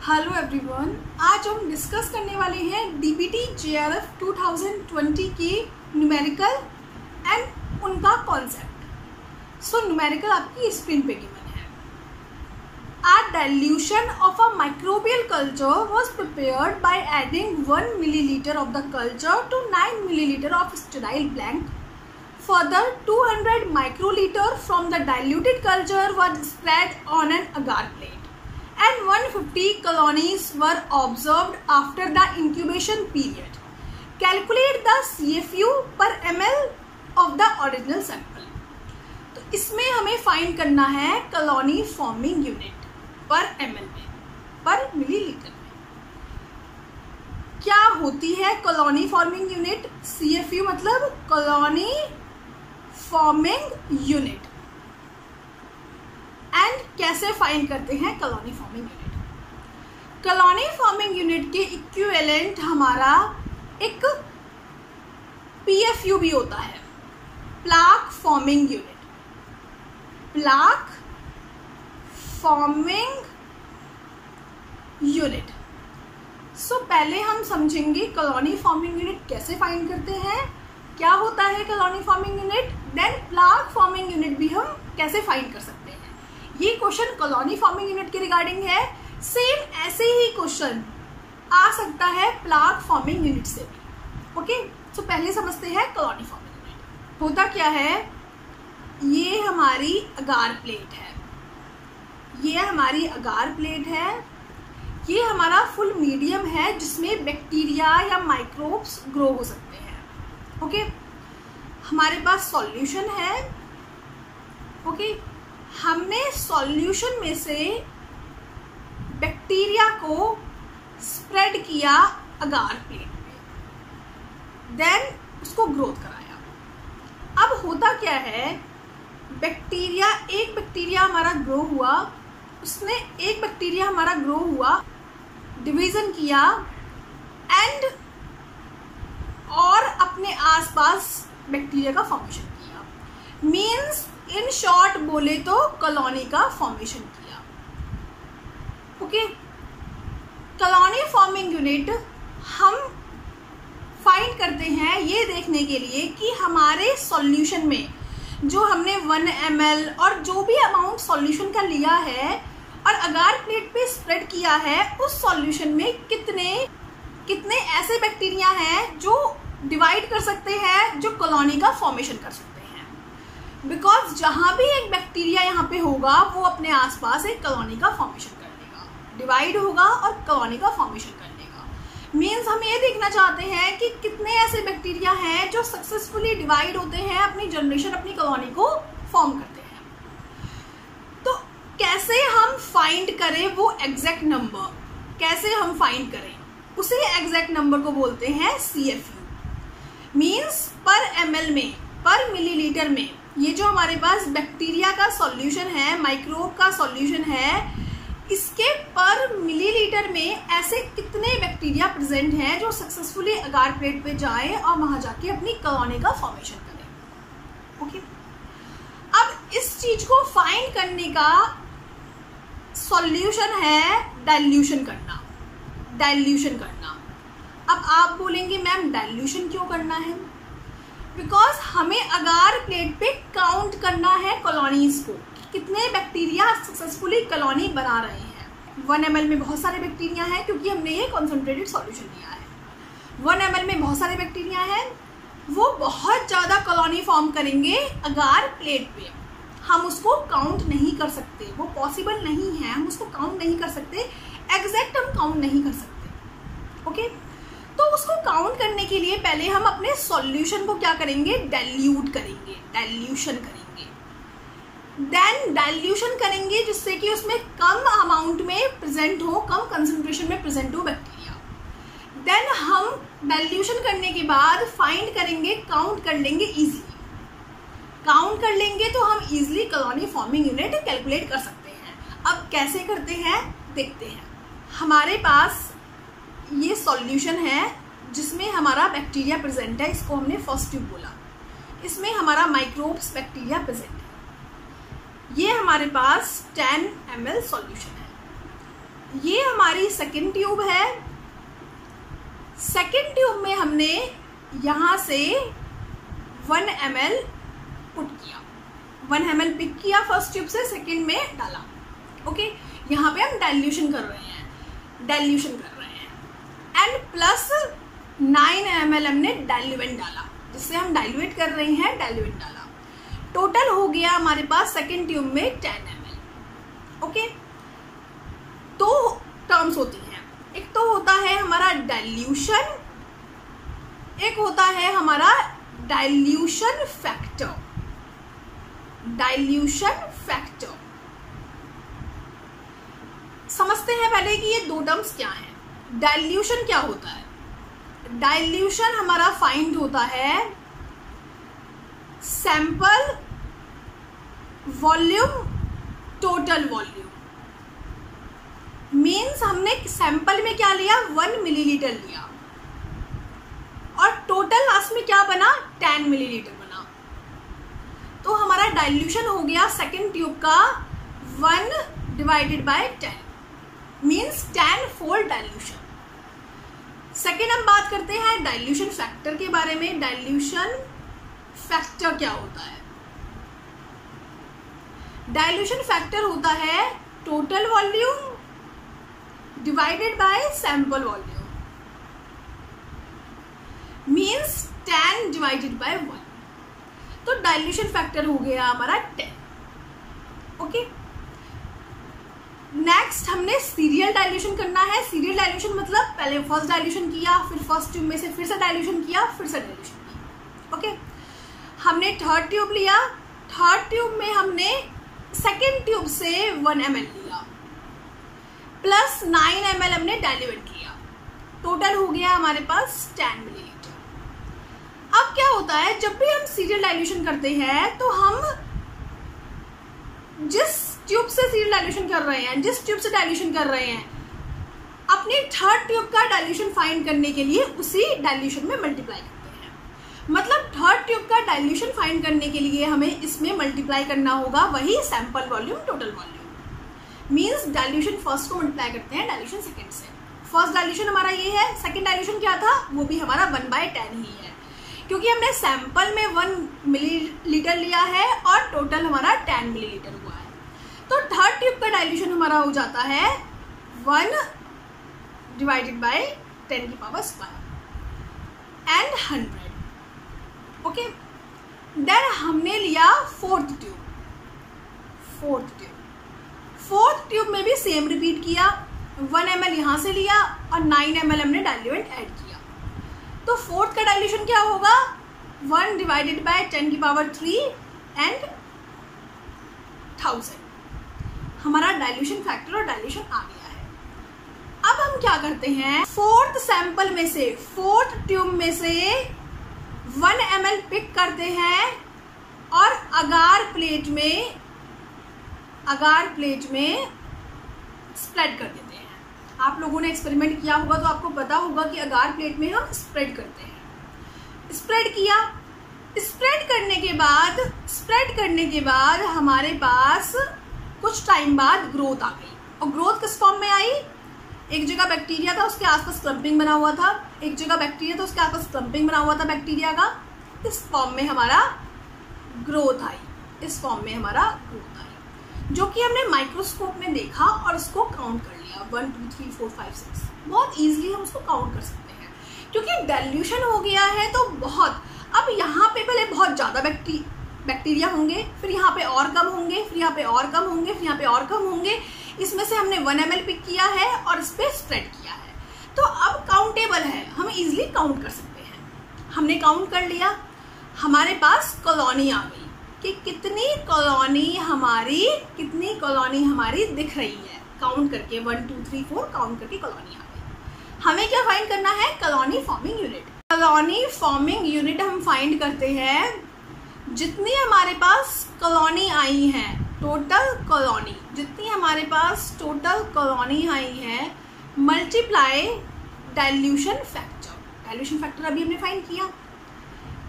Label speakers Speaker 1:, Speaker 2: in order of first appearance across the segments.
Speaker 1: Hello everyone, आज हम discuss करने वाले हैं डीबीटी जेआरएफ 2020 की न्यूमेरिकल एंड उनका कॉन्सेप्ट। सो न्यूमेरिकल आपकी स्क्रीन पे गिवन है। A dilution of a microbial culture was prepared by adding 1 milliliter of the culture to 9 milliliter of sterile blank. Further, 200 microliter from the diluted culture were spread on an agar plate. And 150 colonies were observed after the incubation period. Calculate the CFU per ml of the original sample. तो इसमें हमें find करना है colony forming unit पर ml में, पर millilitre में। क्या होती है कॉलोनी फॉर्मिंग यूनिट? CFU मतलब कॉलोनी फॉर्मिंग यूनिट। एंड कैसे फाइंड करते हैं colony forming unit? Colony forming unit के इक्विवेलेंट हमारा एक PFU भी होता है, plaque forming unit. Plaque forming unit. So पहले हम समझेंगे कॉलोनी फॉर्मिंग यूनिट कैसे फाइंड करते हैं, क्या होता है colony forming unit, then plaque forming unit भी हम कैसे फाइंड कर सकते हैं। ये क्वेश्चन कॉलोनी फॉर्मिंग यूनिट के रिगार्डिंग है। सेम ऐसे ही क्वेश्चन आ सकता है प्लाक फॉर्मिंग यूनिट से भी। ओके, सो पहले समझते हैं कॉलोनी फॉर्मिंग यूनिट होता क्या है। ये हमारी अगार प्लेट है, ये हमारी अगार प्लेट है, ये हमारा फुल मीडियम है जिसमें बैक्टीरिया या माइक्रोब्स ग्रो हो सकते हैं। ओके, हमारे पास सॉल्यूशन है। ओके, हमने सॉल्यूशन में से बैक्टीरिया को स्प्रेड किया अगार प्लेट पे, देन उसको ग्रोथ कराया। अब होता क्या है, बैक्टीरिया, एक बैक्टीरिया हमारा ग्रो हुआ, उसने एक बैक्टीरिया हमारा ग्रो हुआ, डिवीजन किया एंड और अपने आसपास बैक्टीरिया का फॉर्मेशन किया। मीन्स इन शॉर्ट बोले तो कॉलोनी का फॉर्मेशन किया। ओके, कॉलोनी फॉर्मिंग यूनिट हम फाइंड करते हैं ये देखने के लिए कि हमारे सॉल्यूशन में जो हमने 1 ml और जो भी अमाउंट सॉल्यूशन का लिया है और अगार प्लेट पे स्प्रेड किया है, उस सॉल्यूशन में कितने ऐसे बैक्टीरिया हैं जो डिवाइड कर सकते हैं, जो कॉलोनी का फॉर्मेशन कर सकते हैं। बिकॉज जहाँ भी एक बैक्टीरिया यहाँ पे होगा वो अपने आसपास एक कॉलोनी का फॉर्मेशन कर लेगा, डिवाइड होगा और कॉलोनी का फॉर्मेशन कर लेगा। मीन्स हम ये देखना चाहते हैं कि कितने ऐसे बैक्टीरिया हैं जो सक्सेसफुली डिवाइड होते हैं, अपनी जनरेशन, अपनी कॉलोनी को फॉर्म करते हैं। तो कैसे हम फाइंड करें वो एग्जैक्ट नंबर, कैसे हम फाइंड करें उसे एग्जैक्ट नंबर को बोलते हैं CFU। मीन्स पर ml में, पर मिलीलीटर में, ये जो हमारे पास बैक्टीरिया का सॉल्यूशन है, माइक्रोब का सॉल्यूशन है, इसके पर मिलीलीटर में ऐसे कितने बैक्टीरिया प्रेजेंट हैं जो सक्सेसफुली अगार प्लेट पे जाएं और वहां जाके अपनी कॉलोनी का फॉर्मेशन करें। ओके, अब इस चीज को फाइंड करने का सॉल्यूशन है डाइल्यूशन करना। डाइल्यूशन करना। अब आप बोलेंगे मैम डाइल्यूशन क्यों करना है? बिकॉज हमें अगार प्लेट पे काउंट करना है कॉलोनीज को, कितने बैक्टीरिया सक्सेसफुली कॉलोनी बना रहे हैं। 1 ml में बहुत सारे बैक्टीरिया हैं क्योंकि हमने ये कॉन्सेंट्रेटेड सॉल्यूशन लिया है। 1 ml में बहुत सारे बैक्टीरिया हैं, वो बहुत ज़्यादा कॉलोनी फॉर्म करेंगे अगार प्लेट पे। हम उसको काउंट नहीं कर सकते, वो पॉसिबल नहीं है, हम उसको काउंट नहीं कर सकते, एग्जैक्ट हम काउंट नहीं कर सकते। ओके, तो उसको काउंट करने के लिए पहले हम अपने सॉल्यूशन को क्या करेंगे, डाइल्यूट करेंगे, डाइल्यूशन करेंगे। देन डाइल्यूशन करेंगे जिससे कि उसमें कम अमाउंट में प्रेजेंट हो, कम कंसंट्रेशन में प्रेजेंट हो बैक्टीरिया। देन हम डाइल्यूशन करने के बाद फाइंड करेंगे, काउंट कर लेंगे इजीली। काउंट कर लेंगे तो हम easily colony forming unit calculate कर सकते हैं। अब कैसे करते हैं देखते हैं। हमारे पास ये सॉल्यूशन है जिसमें हमारा बैक्टीरिया प्रेजेंट है, इसको हमने फर्स्ट ट्यूब बोला। इसमें हमारा माइक्रोब्स बैक्टीरिया प्रेजेंट है। ये हमारे पास 10 ml सॉल्यूशन है। ये हमारी सेकेंड ट्यूब है। सेकेंड ट्यूब में हमने यहाँ से 1 ml पुट किया, 1 ml पिक किया फर्स्ट ट्यूब से, सेकेंड में डाला। ओके, यहाँ पे हम डाइल्यूशन कर रहे हैं, एंड प्लस 9 ml हमने डाइल्यूएंट डाला, जिससे हम डाइल्यूएट कर रहे हैं, डाइल्यूएंट डाला। टोटल हो गया हमारे पास सेकेंड ट्यूब में 10 ml। ओके, दो टर्म्स होती हैं, एक तो होता है हमारा डाइल्यूशन, एक होता है हमारा डाइल्यूशन फैक्टर। डाइल्यूशन फैक्टर समझते हैं पहले कि ये दो टर्म्स क्या हैं। डाइल्यूशन क्या होता है? डाइल्यूशन हमारा फाइंड होता है sample volume total volume. Means हमने सैंपल में क्या लिया, 1 मिलीलीटर लिया, और टोटल लास्ट में क्या बना, 10 मिलीलीटर बना। तो हमारा डाइल्यूशन हो गया सेकेंड ट्यूब का 1 divided bye 10, means 10 fold dilution. Second हम बात करते हैं डाइल्यूशन फैक्टर के बारे में। डाइल्यूशन फैक्टर क्या होता है? डाइल्यूशन फैक्टर होता है total volume divided by sample volume, means 10 divided by 1। तो डाइल्यूशन फैक्टर हो गया हमारा 10। ओके, नेक्स्ट हमने सीरियल डाइल्यूशन करना है। सीरियल डाइल्यूशन मतलब पहले फर्स्ट डाइल्यूशन किया, फिर फर्स्ट ट्यूब में से फिर से डाइल्यूशन किया, फिर से डाइल्यूशन किया। ओके, हमने थर्ड ट्यूब लिया, थर्ड ट्यूब में हमने सेकेंड ट्यूब से 1 ml लिया, प्लस 9 ml हमने डाइल्यूट किया। टोटल हो गया हमारे पास 10 मिलीलीटर। अब क्या होता है, जब भी हम सीरियल डाइल्यूशन करते हैं तो हम जिस ट्यूब से सीरियल डाइल्यूशन कर रहे हैं, जिस ट्यूब से डाइल्यूशन कर रहे हैं, अपनी थर्ड ट्यूब का डाइल्यूशन फाइंड करने के लिए उसी डाइल्यूशन में मल्टीप्लाई करते हैं। मतलब थर्ड ट्यूब का डाइल्यूशन फाइंड करने के लिए हमें इसमें मल्टीप्लाई करना होगा वही sample volume total volume. Means dilution first को मल्टीप्लाई करते हैं डाइल्यूशन सेकेंड से। फर्स्ट डाइल्यूशन हमारा ये है, सेकेंड डाइल्यूशन क्या था, वो भी हमारा 1/10 ही है, क्योंकि हमने सैंपल में 1 मिलीलीटर लिया है और टोटल हमारा 10 मिलीलीटर हुआ है। तो थर्ड ट्यूब का डाइल्यूशन हमारा हो जाता है 1 divided by 10⁻² and 100। Okay, then हमने लिया फोर्थ ट्यूब। फोर्थ ट्यूब में भी सेम रिपीट किया, 1 ml यहाँ से लिया और 9 ml हमने डाइल्यूएंट ऐड किया। तो फोर्थ का डाइल्यूशन क्या होगा, 1 डिवाइडेड बाय 10⁻³ एंड 1000। हमारा डाइल्यूशन फैक्टर और डाइल्यूशन आ गया है। अब हम क्या करते हैं, फोर्थ सैंपल में से, फोर्थ ट्यूब में से 1 ml पिक करते हैं और अगार प्लेट में स्प्रेड कर देते हैं। आप लोगों ने एक्सपेरिमेंट किया होगा तो आपको पता होगा कि अगार प्लेट में हम स्प्रेड करते हैं। स्प्रेड किया, स्प्रेड करने के बाद हमारे पास कुछ टाइम बाद ग्रोथ आ गई। और ग्रोथ किस फॉर्म में आई, एक जगह बैक्टीरिया था उसके आसपास क्लम्पिंग बना हुआ था, एक जगह बैक्टीरिया था उसके आसपास क्लम्पिंग बना हुआ था बैक्टीरिया का। इस फॉर्म में हमारा ग्रोथ आई, जो कि हमने माइक्रोस्कोप में देखा और उसको काउंट कर लिया, 1 2 3 4 5 6। बहुत ईजिली हम उसको काउंट कर सकते हैं क्योंकि डाइल्यूशन हो गया है। तो बहुत, अब यहाँ पे पहले बहुत ज़्यादा बैक्टीरिया होंगे, फिर यहाँ पे और कम होंगे, फिर यहाँ पे और कम होंगे, फिर यहाँ पे और कम होंगे। इसमें से हमने 1 ml पिक किया है और इस पर स्प्रेड किया है, तो अब काउंटेबल है, हम इजीली काउंट कर सकते हैं। हमने काउंट कर लिया, हमारे पास कॉलोनी आ गई कि कितनी कॉलोनी हमारी दिख रही है। काउंट करके 1 2 3 4 काउंट करके कॉलोनी आ गई। हमें क्या फाइंड करना है, colony forming unit. Colony forming unit हम फाइंड करते हैं जितनी हमारे पास कॉलोनी आई हैं, टोटल कॉलोनी जितनी हमारे पास टोटल कॉलोनी आई है, मल्टीप्लाई डाइल्यूशन फैक्टर अभी हमने फाइंड किया,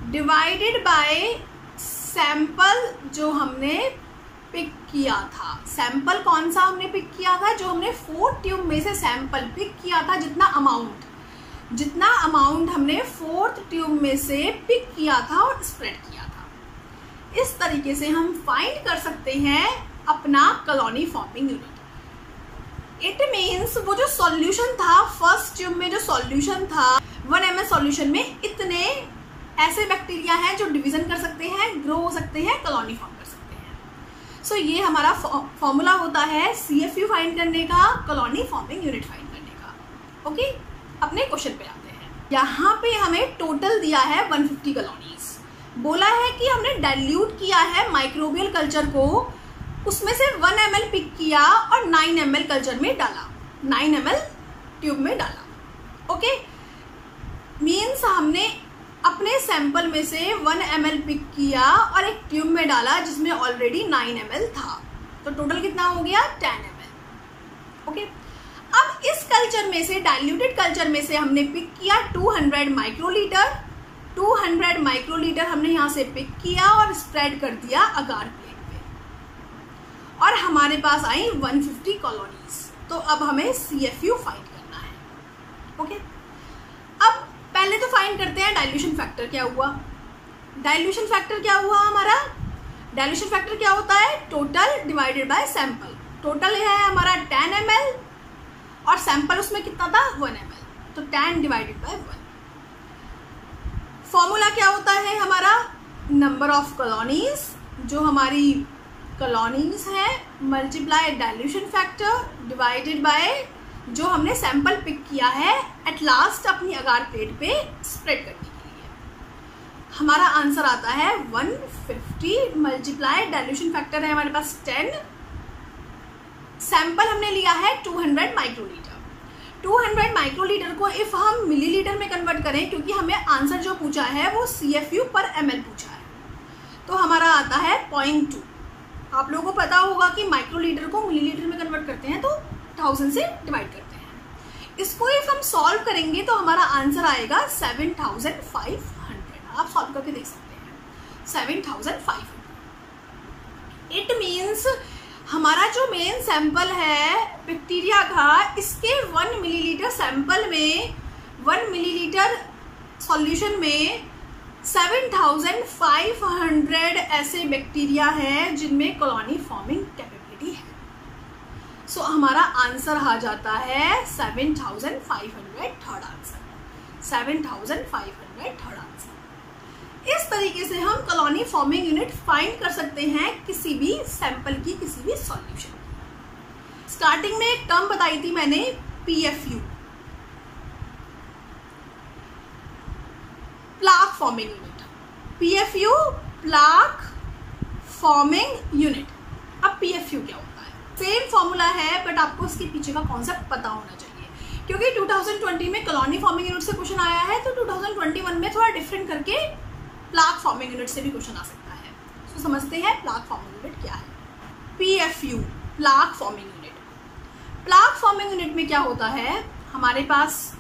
Speaker 1: डिवाइडेड बाय सैंपल जो हमने पिक किया था। सैंपल कौन सा हमने पिक किया था? जो हमने 4 ट्यूब में से सैंपल पिक किया था, जितना अमाउंट हमने 4th ट्यूब में से पिक किया था और स्प्रेड किया था। इस तरीके से हम फाइंड कर सकते हैं अपना colony forming unit. It means वो जो सॉल्यूशन था, फर्स्ट ट्यूब में जो सॉल्यूशन था 1 ml सॉल्यूशन में इतने ऐसे बैक्टीरिया हैं जो डिवीजन कर सकते हैं, ग्रो हो सकते हैं, कॉलोनी फॉर्म कर सकते हैं। सो ये हमारा फॉर्मूला होता है CFU फाइंड करने का, कॉलोनी फॉर्मिंग यूनिट फाइंड करने का। ओके, अपने क्वेश्चन पे आते हैं। यहाँ पे हमें टोटल दिया है 150 कॉलोनीज। बोला है कि हमने डाइल्यूट किया है माइक्रोबियल कल्चर को, उसमें से 1 ml पिक किया और 9 ml कल्चर में डाला, 9 ml ट्यूब में डाला। ओके, मीन्स हमने अपने सैंपल में से 1 ml पिक किया और एक ट्यूब में डाला जिसमें ऑलरेडी 9 ml था, तो टोटल कितना हो गया? 10 ml। ओके, अब इस कल्चर में से, डाइल्यूटेड कल्चर में से हमने पिक किया 200 माइक्रोलीटर। 200 माइक्रोलीटर हमने यहाँ से पिक किया और स्प्रेड कर दिया अगार प्लेट पे, और हमारे पास आई 150 कॉलोनीज। तो अब हमें CFU फाइंड करना है। ओके, अब पहले तो फाइंड करते हैं डाइल्यूशन फैक्टर क्या हुआ। डाइल्यूशन फैक्टर क्या हुआ हमारा? डाइल्यूशन फैक्टर क्या होता है? Total divided by sample. Total है हमारा 10 ml और सैंपल उसमें कितना था? 1 ml, तो 10 डिवाइडेड बाय 1। फॉर्मूला क्या होता है हमारा? नंबर ऑफ कॉलोनीज, जो हमारी कॉलोनीज है, multiply dilution factor divided by जो हमने सैंपल पिक किया है एट लास्ट अपनी अगार प्लेट पे स्प्रेड करने के लिए। हमारा आंसर आता है 150 मल्टीप्लाई डाइल्यूशन फैक्टर है हमारे पास 10, सैंपल हमने लिया है 200 माइक्रोलीटर। 200 माइक्रोलीटर को इफ हम मिलीलीटर में कन्वर्ट करें, क्योंकि हमें आंसर जो पूछा है वो CFU पर ml पूछा है, तो हमारा आता है 0.2। आप लोगों को पता होगा कि माइक्रोलीटर को मिलीलीटर में कन्वर्ट करते हैं तो 1000 से डिवाइड करते हैं। इसको इफ हम सॉल्व करेंगे तो हमारा आंसर आएगा 7500। आप सॉल्व करके देख सकते हैं 7500। इट मीन्स हमारा जो मेन सैंपल है बैक्टीरिया का, इसके 1 मिलीलीटर सैंपल में, 1 मिलीलीटर सॉल्यूशन में 7500 ऐसे बैक्टीरिया हैं जिनमें कॉलोनी फॉर्मिंग कैपेबिलिटी है। सो हमारा आंसर आ जाता है 7500, थर्ड आंसर। 7500 third answer. इस तरीके से हम कॉलोनी फॉर्मिंग यूनिट फाइंड कर सकते हैं किसी भी सैंपल की, किसी भी सॉल्यूशन की। स्टार्टिंग में एक टर्म बताई थी मैंने, PFU, plaque forming unit. PFU plaque forming unit. अब PFU क्या होता है? सेम फॉर्मूला है बट आपको इसके पीछे का कॉन्सेप्ट पता होना चाहिए, क्योंकि 2020 में कॉलोनी फॉर्मिंग यूनिट से क्वेश्चन आया है, तो 2021 में थोड़ा डिफरेंट करके प्लाक फॉर्मिंग यूनिट से भी क्वेश्चन आ सकता है। तो समझते हैं प्लाक फॉर्मिंग यूनिट क्या है। PFU plaque forming unit. Plaque forming unit में क्या होता है? हमारे पास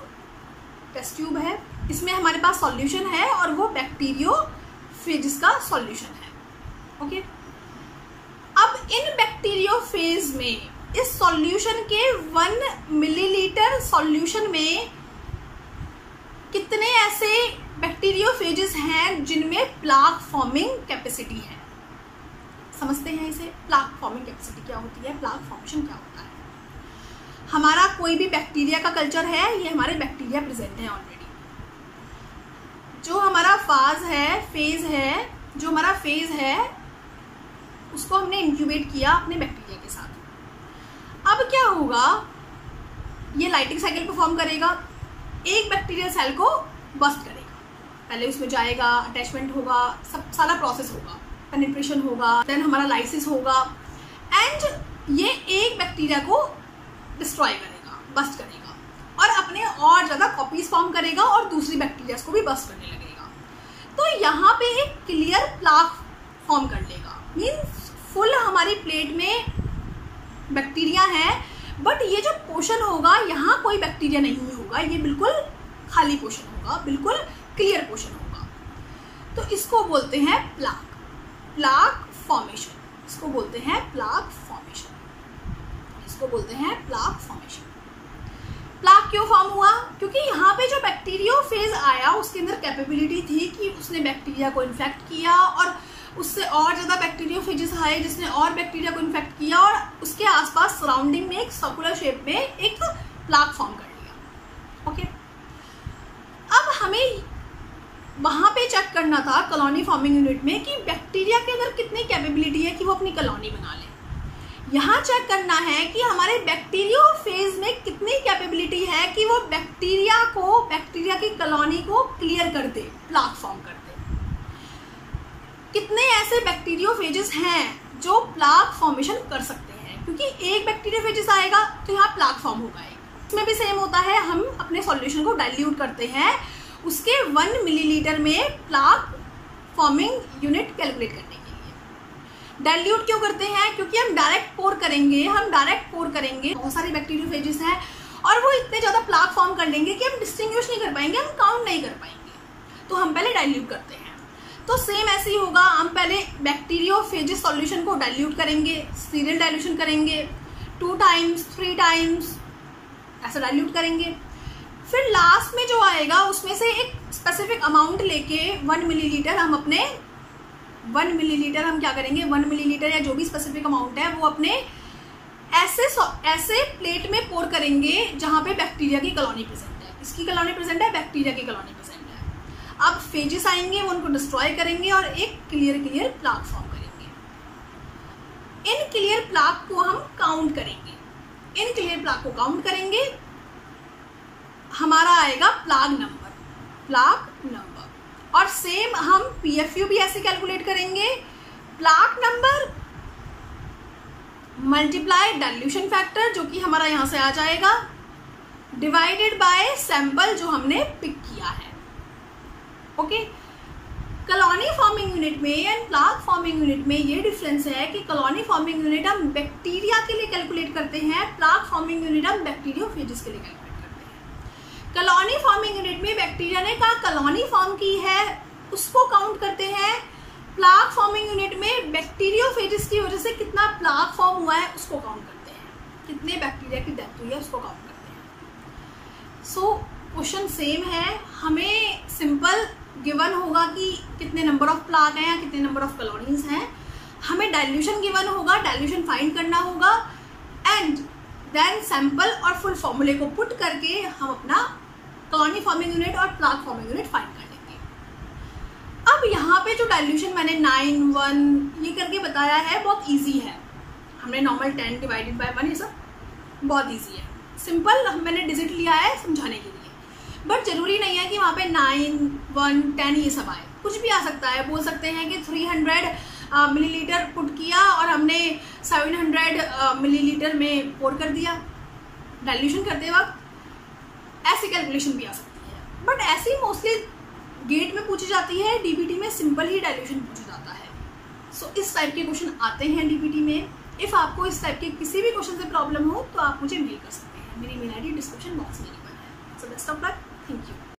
Speaker 1: टेस्ट ट्यूब है, इसमें हमारे पास सॉल्यूशन है और वो बैक्टीरियोफेज का सॉल्यूशन है। ओके, अब इन बैक्टीरियोफेज में इस सॉल्यूशन के 1 मिलीलीटर सॉल्यूशन में कितने ऐसे बैक्टीरियोफेजेस हैं जिनमें प्लाक फॉर्मिंग कैपेसिटी है? समझते हैं इसे। प्लाक फॉर्मिंग कैपेसिटी क्या होती है, प्लाक फॉर्मेशन क्या होता है। हमारा कोई भी बैक्टीरिया का कल्चर है, ये हमारे बैक्टीरिया प्रेजेंट है ऑलरेडी। जो हमारा फेज है उसको हमने इंक्यूबेट किया अपने बैक्टीरिया के साथ। अब क्या होगा, ये लाइटिंग साइकिल परफॉर्म करेगा, एक बैक्टीरिया सेल को बस्ट करेगा, पहले उसमें जाएगा, अटैचमेंट होगा, सब सारा प्रोसेस होगा, पेनिट्रेशन होगा, देन हमारा लाइसिस होगा, एंड ये एक बैक्टीरिया को डिस्ट्रॉय करेगा, बस्ट करेगा, और अपने और ज़्यादा कॉपीज फॉर्म करेगा और दूसरी बैक्टीरिया को भी बस्ट करने लगेगा। तो यहाँ पे एक क्लियर प्लाक फॉर्म कर लेगा, मीन्स फुल हमारी प्लेट में बैक्टीरिया है, बट ये जो पोर्शन होगा यहाँ कोई बैक्टीरिया नहीं होगा, ये बिल्कुल खाली पोर्शन होगा, बिल्कुल क्लियर पोर्शन होगा। तो इसको बोलते हैं प्लाक फॉर्मेशन। इसको बोलते हैं प्लाक फॉर्मेशन, इसको बोलते हैं प्लाक फॉर्मेशन। प्लाक क्यों फॉर्म हुआ? क्योंकि यहाँ पे जो बैक्टीरियोफेज आया उसके अंदर कैपेबिलिटी थी कि उसने बैक्टीरिया को इन्फेक्ट किया और उससे और ज़्यादा बैक्टीरियोफेजेस आए जिसने और बैक्टीरिया को इन्फेक्ट किया और उसके आसपास सराउंडिंग में एक सर्कुलर शेप में एक प्लाक फॉर्म कर लिया। ओके, अब हमें वहाँ पे चेक करना था कॉलोनी फॉर्मिंग यूनिट में कि बैक्टीरिया के अंदर कितनी कैपेबिलिटी है कि वो अपनी कॉलोनी बना ले। यहाँ चेक करना है कि हमारे बैक्टीरियोफेज में कितनी कैपेबिलिटी है कि वो बैक्टीरिया की कॉलोनी को क्लियर कर दे, प्लाक फॉर्म कर दे। कितने ऐसे बैक्टीरियोफेजेस हैं जो प्लाक फॉर्मेशन कर सकते हैं, क्योंकि एक बैक्टीरियोफेजेस आएगा तो यहाँ प्लाक फॉर्म होगा। इसमें भी सेम होता है, हम अपने सॉल्यूशन को डाइल्यूट करते हैं, उसके 1 मिलीलीटर में प्लाक फॉर्मिंग यूनिट कैलकुलेट करने के लिए। डाइल्यूट क्यों करते हैं? क्योंकि हम डायरेक्ट पोर करेंगे, बहुत सारे बैक्टीरियोफेजेस हैं और वो इतने ज़्यादा प्लाक फॉर्म कर लेंगे कि हम डिस्टिंग्विश नहीं कर पाएंगे, हम काउंट नहीं कर पाएंगे, तो हम पहले डाइल्यूट करते हैं। तो सेम ऐसे ही होगा, हम पहले बैक्टीरियोफेजेस सॉल्यूशन को डाइल्यूट करेंगे, सीरियल डाइल्यूशन करेंगे, 2 टाइम्स 3 टाइम्स ऐसा डाइल्यूट करेंगे। फिर लास्ट में जो आएगा उसमें से एक स्पेसिफिक अमाउंट लेके 1 मिलीलीटर हम अपने 1 मिलीलीटर हम क्या करेंगे, 1 मिलीलीटर या जो भी स्पेसिफिक अमाउंट है वो अपने ऐसे प्लेट में पोर करेंगे जहाँ पे बैक्टीरिया की कॉलोनी प्रेजेंट है। किसकी कॉलोनी प्रेजेंट है? बैक्टीरिया की कॉलोनी प्रेजेंट है। अब फेजेस आएंगे, वो उनको डिस्ट्रॉय करेंगे और एक क्लियर प्लाक फॉर्म करेंगे। इन क्लियर प्लाक को हम काउंट करेंगे, इन क्लियर प्लाक को काउंट करेंगे, हमारा आएगा प्लाक नंबर। और सेम हम पीएफयू भी ऐसे कैलकुलेट करेंगे, plaque number multiply dilution factor जो कि हमारा यहाँ से आ जाएगा, डिवाइडेड बाय सैंपल जो हमने पिक किया है। ओके, कॉलोनी फॉर्मिंग यूनिट में एंड प्लाक फॉर्मिंग यूनिट में ये डिफरेंस है कि कॉलोनी फॉर्मिंग यूनिट हम बैक्टीरिया के लिए कैलकुलेट करते हैं, प्लाक फॉर्मिंग यूनिट हम बैक्टीरियोफेजेस के लिए कैलकुलेट करते हैं। कॉलोनी फॉर्मिंग यूनिट में बैक्टीरिया ने कहा कॉलोनी फॉर्म की है उसको काउंट करते हैं, प्लाक फॉर्मिंग यूनिट में बैक्टीरियोफेजेस की वजह से कितना प्लाक फॉर्म हुआ है उसको काउंट करते हैं, कितने बैक्टीरिया की डेथ हुई है उसको काउंट करते हैं। सो क्वेश्चन सेम है, हमें सिंपल गिवन होगा कि कितने नंबर ऑफ प्लाक हैं या कितने नंबर ऑफ कॉलोनीज हैं, हमें डाइल्यूशन गिवन होगा, डाइल्यूशन फाइंड करना होगा एंड देन सैंपल और फुल फॉर्मूले को पुट करके हम अपना कॉलोनी फॉर्मिंग यूनिट और प्लाक फॉर्मिंग यूनिट फाइंड कर लेंगे। अब यहाँ पे जो डाइल्यूशन मैंने 9, 1 ये करके बताया है बहुत ईजी है, हमने नॉर्मल 10 डिवाइडेड बाय 1 ये सब बहुत ईजी है, सिंपल मैंने डिजिट लिया है समझाने के लिए। बट जरूरी नहीं है कि वहाँ पे 9, 1, 10 ये सब आए, कुछ भी आ सकता है। बोल सकते हैं कि 300 मिलीलीटर पुट किया और हमने 700 मिलीलीटर में पोर कर दिया डाइल्यूशन करते वक्त, ऐसी कैलकुलेशन भी आ सकती है। बट ऐसी मोस्टली गेट में पूछी जाती है, डीबीटी में सिंपल ही डाइल्यूशन पूछा जाता है। सो इस टाइप के क्वेश्चन आते हैं डीबीटी में। इफ़ आपको इस टाइप के किसी भी क्वेश्चन से प्रॉब्लम हो तो आप मुझे मेल कर सकते हैं, मेरी मेल ID डिस्क्रिप्शन बॉक्स में गिवन है। So best of luck, thank you.